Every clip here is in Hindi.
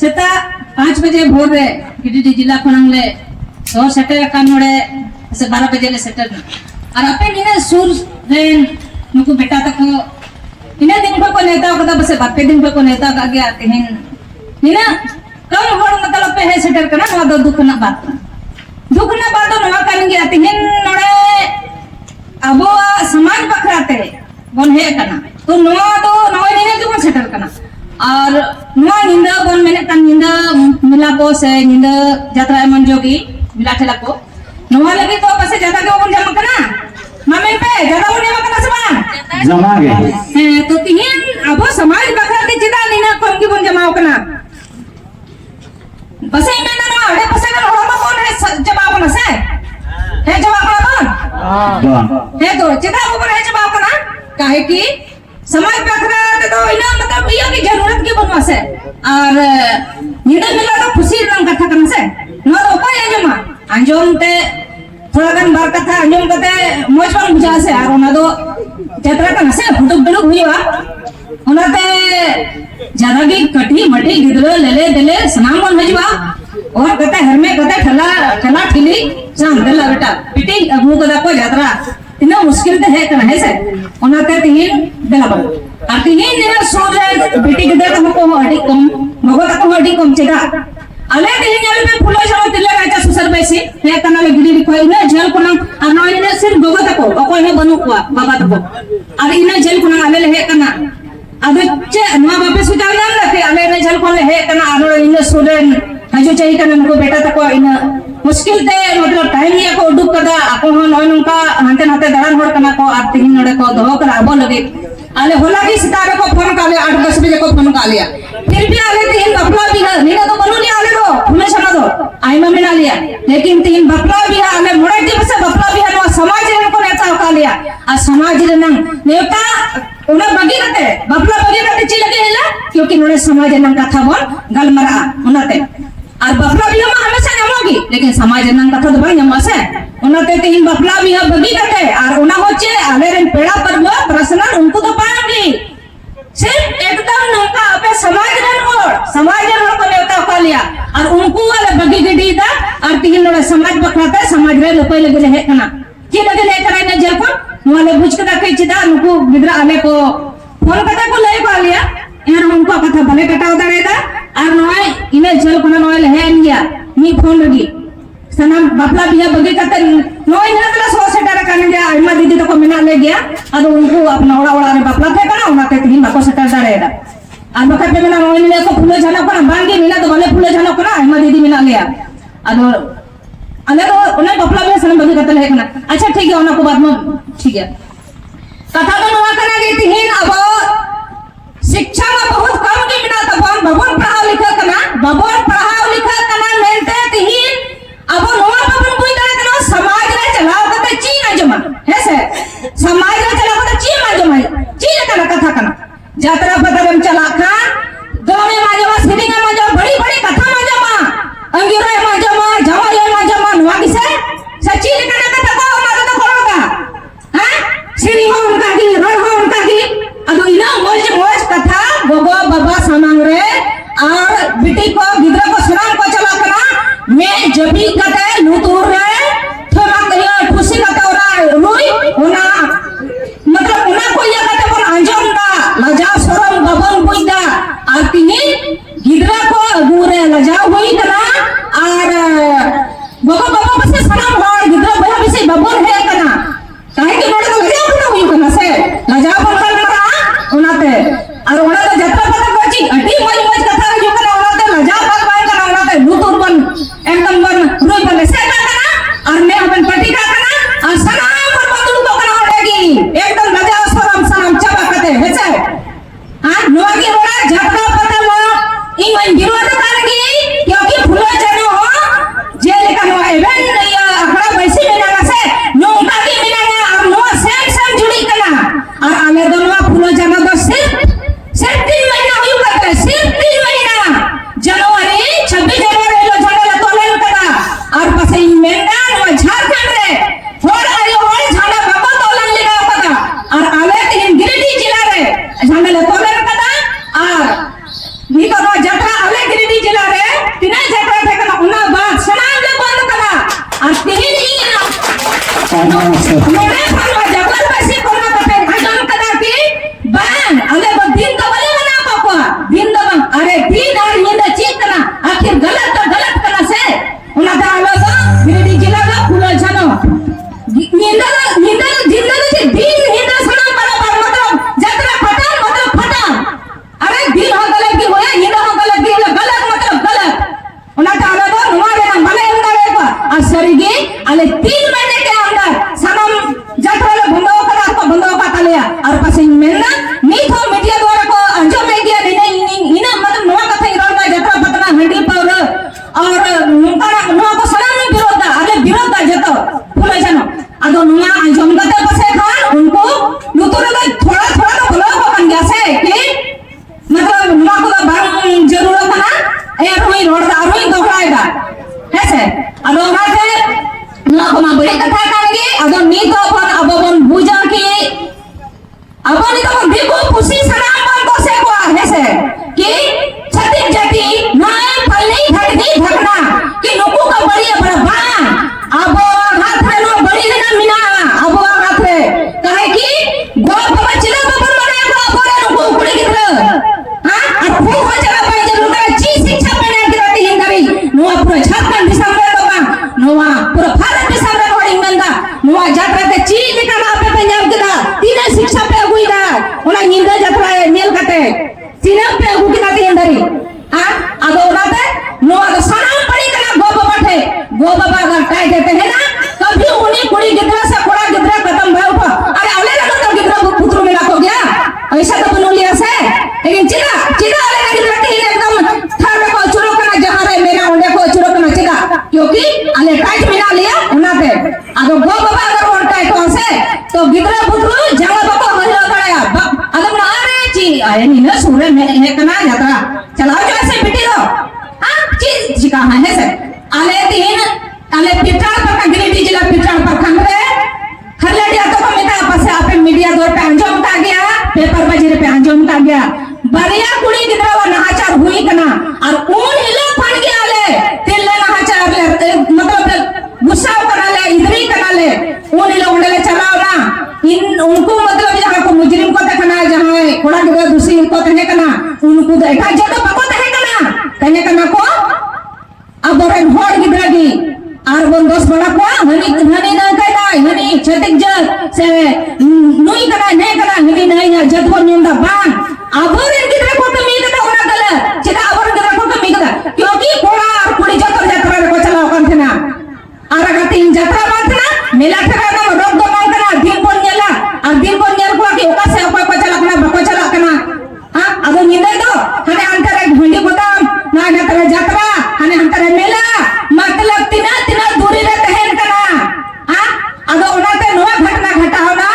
सेता 5 बजे भोर रे गिरिडीह जिला खनले तो सेटर का नोड़े से 12 बजे ले सेटर ना और अपे निने सुर रे नुकु बेटा तको इना दिन को नेता कदा बसे बापे दिन को नेता का गया तिहिन निना कम होड़ मतलब पे है सेटर कना नवा दो दुख ना बात नवा कान गया तिहिन नोड़े अबो समाज बखराते बन हे कना तो नवा दो नवा निने जो सेटर कना और नवा निंदा बन मेने कान निंदा मिला को से निंदा यात्रा मन जोगी मिला ठेला को नवा लगी तो बसे ज्यादा के बन जमा कना मामे पे ज्यादा बन जमा कना सबा जमा गे तो तिहिन अबो समाज बखराते चिदा निना कम की बन जमाओ कना बसे में ना अड़े बसे ना होमा कौन है जवाब ना से है जवाब कौन है तो चिदा ऊपर है जवाब कना काहे की समाज बखराते तो इना मतलब ये की जरूरत की बनवा से और निंदा मिला तो खुशी रंग कथा करना से न तो कोई अंजमा अंजम ते थोड़ा गन बार कथा अंजम कते मोजपन बुझा से और ना तो जतरा का से फुटुक बिलुक हुईवा उनाते ज्यादा की कटी मटी गिदरे लेले देले सनाम बन हजवा और कते हर में कते ठला ठिली जान देला बेटा पिटी अबू कदा को जतरा इतना मुश्किल ते है करना है से उनाते तिहिन देला बन और तिहिन ने सोर बेटी गिदरे को अडी कम मगो तक अडी कम चेदा अले तिहिन याल पे फुलो छलो तिले राजा सुसर बैसी हे कना ले गिडी कोई ने जेल कोना और नय ने सिर्फ गोगो तक कोई ने बनु को बाबा तक और इने जेल कोना अले हे कना अदचे नवा बापे सुजाव नाम रखे अले ने जेल कोले हे कना आरो इने स्टूडेंट हजो चाहिए कना को बेटा तक इने मुश्किल ते मतलब टाइम ये को उडुक कदा ako हो नय नुका हंते नाते दरान होड़ कना को और तिहिन नडे को दहो कर आबो लगे अले होला की सितारे को फोन काले 8-10 बजे को फोन का लिया फिर भी आले तिहिन बपला भी है नीना तो बनु लिया आले दो फुले छना दो आईमा में ना लिया लेकिन तिहिन बपला भी है आले मोड़े दिवस से बपला भी है नो समाज रे को नेता का लिया आ समाज रे नंग नेता उना बगी कते बपला बगी कते ची लगे हैला क्योंकि नोने समाज नंग कथा बोल गलमरा उनाते और बपला भी हम हमेशा जमोगी लेकिन समाज नंग कथा तो बड़ी जमसे उनाते तिहिन बपला भी है बगी कते और उना होचे आले रे पेड़ा पर्व प्रश्न उनको तो पाएंगे सिर्फ एकदम नौका अपे समाज को नेता का लिया और उनको वाले बगी गडी दा और तिहिन नोने समाज बखराते समाज रे लोपय लगे है कना की लगे ले करे ने जेल को नोले बुझ के दखे चिदा नुको गिदरा आले को फोन कथा को ले को लिया यार उनको कथा भले कटाव दारेदा और नोय इने जेल को नोले है लिया नी फोन लगी सनम बपला बिया बगी कते नोय नतला सो सेटर कान गया अम्मा दीदी तो को मिना ले गया और उनको अपना ओड़ा रे बपला थे कना उनाते तिहिन बाको सेटर दारेदा और बका पे मिना नोय ने को फुले जाना कना बांगे मिना तो भले फुले जाना कना अम्मा दीदी मिना लिया और अगर उन्हें बपला भी सनम बगी कते है कना अच्छा ठीक है उनको बाद में ठीक है कथा तो नवा कना गई तिहिन अब शिक्षा में बहुत कम के बिना तो भगवान पढ़ाओ लिखा कना मेनते तिहिन अब नवा बाबन कोई तरह कना समाज रे चलाओ कते ची ना जमा है से समाज रे चलाओ कते ची ना जमा ची कना कथा कना यात्रा पदरम चला खान गांव में जमा सिटिंग में जमा बड़ी कथा में जमा अंगिरे में जमा जवाये में जमा नवा किसे सच्ची कना कथा को हमारा तो करोगा हैं सिरी हो उनका की रोड हो उनका की अदो इना मोज कथा गोगो बाबा सामंग रे और बेटी को गिदरा को रोई रोड दा रोई दोहराएगा है से अदो ओनाते ना को मा बड़ी कथा कांगे अदो नी तो अपन अब बन बुझा के अब नी तो देखो पुसी सनाम बन को से को है से कि छतिक जाति नाय पल्ली धकनी धकना कि नुकु का बड़ी बड़ा बा अब हाथ है नो बड़ी ना मिना अब हाथ है कहे कि गो बाबा चिला बाबा मने को बोले नुकु कुड़ी किधर हां और फू हो जगह पे जरूर का जी शिक्षा में ना गिरती हिंदरी नुआ पूरा झारखंड दिसंबर लोगा नुआ पूरा भारत दिसंबर होड़ी मंदा नुआ जात्रा के चीज का ना पे पंजाब के तीन शिक्षा पे हुई दा ओला हिंदा जात्रा नेल कते तीन पे हुई के हिंदरी हां अदो ओनाते नुआ तो सनाम पड़ी कना गो बाबा थे गो बाबा अगर टाइ देते हैं ना कभी उन्हीं कुड़ी गिदरा से कोड़ा गिदरा खत्म भयो पा अरे अवले लगा तो गिदरा पुत्र में रखो गया ऐसा तो बनो लिया से लेकिन चिदा चिदा वाले का गिदरा के एकदम थर को चुरो करना जहां रे मेरा ओंडे को चुरो करना चिदा क्योंकि अले टाइट मिला लिया उनाते अगर गो बाबा अगर और टाइट हो से तो गिदरा पुत्र जंगा बाबा मरियो गया अगर ना रे ची आए नी ना सूरे में है कना जाता चलाओ जो ऐसे पिटी दो हां ची कहां है से आले तीन आले पिटाड़ पर का गिरिडीह जिला पिटाड़ पर खंडरे खरलेडिया तो कमिता पासे आपे मीडिया दौर पे अंजोम का गया पेपर बजरे पे अंजोम का गया बरिया कुड़ी गिदरा व नहाचार हुई कना और ऊन हिलो पड़ गया ले तिल नहाचार ले मतलब गुस्सा करा ले इधरी करा ले ऊन हिलो उंडले चलाओ ना इन उनको मतलब जहां को मुजरिम को देखना जहां कोड़ा गिदरा दूसरी को तने कना उनको देखा जगह पको तने कना को अब रे होड़ गिदरा की आर बन दोस बड़ा को हनी हनी ना कहता हनी छतिक जल से नुई करा नहीं करा हनी नहीं ना जदव निंदा बांग अब रे गिदरा को तो मी कदा होना गल चिदा अब रे गिदरा को तो मी कदा क्योंकि कोड़ा और कुड़ी जतर जतर को चलाओ कन थना आर का तीन जतरा बात ना मेला ठगा ना रोक दो मांग करा दिन कोन नेला और दिन कोन नेल को कि ओका से ओका को चला कना बको चला कना हां अब निंदा दो हने अंतर ढंडी गोदाम ना जतरा जतरा हने अंतर मेला मतलब तिना तिना दूरी रे तहन कना हां अगो ओनाते नोआ घटना घटा होना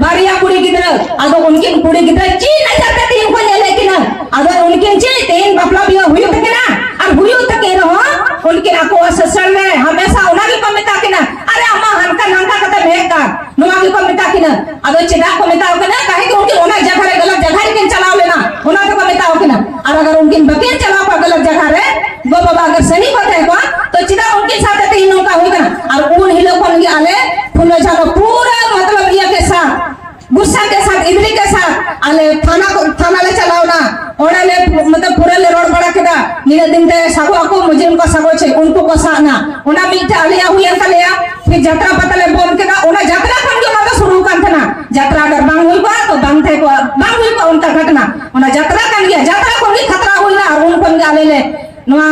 बारिया कुड़ी गिदर अगो उनकी कुड़ी गिदर ची न जाते तीन को ले लेकिन अगो उनकी ची तीन बपला भी हुई तकना और हुई तक रहो उनकी आको ससुर में हमेशा ओना भी कमिता किना अरे अम्मा हनका नंका कते भेका नोआ भी कमिता किना अगो चिदा कमिता कना काहे कि उनकी ओना जगह रे गलत जगह रे चलाओ लेना ओना तो कमिता किना और अगर उनकी बकेन चलाओ का गलत जगह रे गो बाबा अगर सही बात है को तो चिदा उनके साथ तीनों का होगा और उन हिलो कौन आले फुलो जानो पूरा मतलब ये के साथ गुस्सा के साथ इधरी के साथ आले थाना ले चलाओ ना ओड़ा ले मतलब पूरा ले रोड बड़ा केदा नीले दिन ते सागो को मुजरिम को सागो छे उनको को साना ओना मीठा आलिया हुई अंक लिया फिर यात्रा पता ले बोल केदा ओना यात्रा कन के मतलब शुरू कर थना यात्रा अगर बांग हुई बा तो बांग थे को बांग हुई को उनका घटना ओना यात्रा कन गया यात्रा को भी खतरा हुई ना और उनको आले ले नवा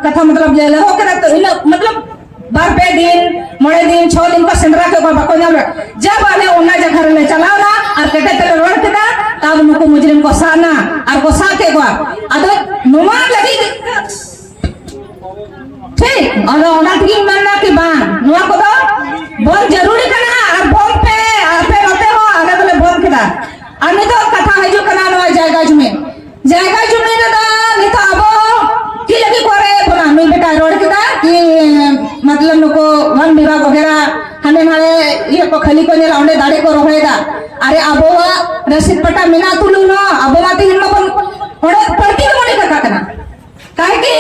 कथा मतलब ले हो के तो इन मतलब बार पे दिन मोड़े दिन 6 दिन का सिंदरा के बको जावे जब आले ओना जगह रे चलाओ ना और कटे तेरे रोड के दा तब नुको मुजरिम को साना और को सा के को अद नुमा लगी ठीक और ओना की मानना कि बान नुआ को तो बहुत जरूरी कना और बोल पे आपे होते हो आगे बोले बोल के दा अन्य तो कथा है जो कना नुआ जायगा जुमे दा नहीं तो अब की लगी करे बोला नहीं बेटा रोड के दा कि मतलब नुको वन विभाग वगैरह हने मारे ये को खली को ने लाउंडे दाढ़ी को रोहेदा अरे अबोवा रसीद पट्टा मिना तुलु न अबोवा तीन न बन ओडे पड़ती को मोनी का कना काहे कि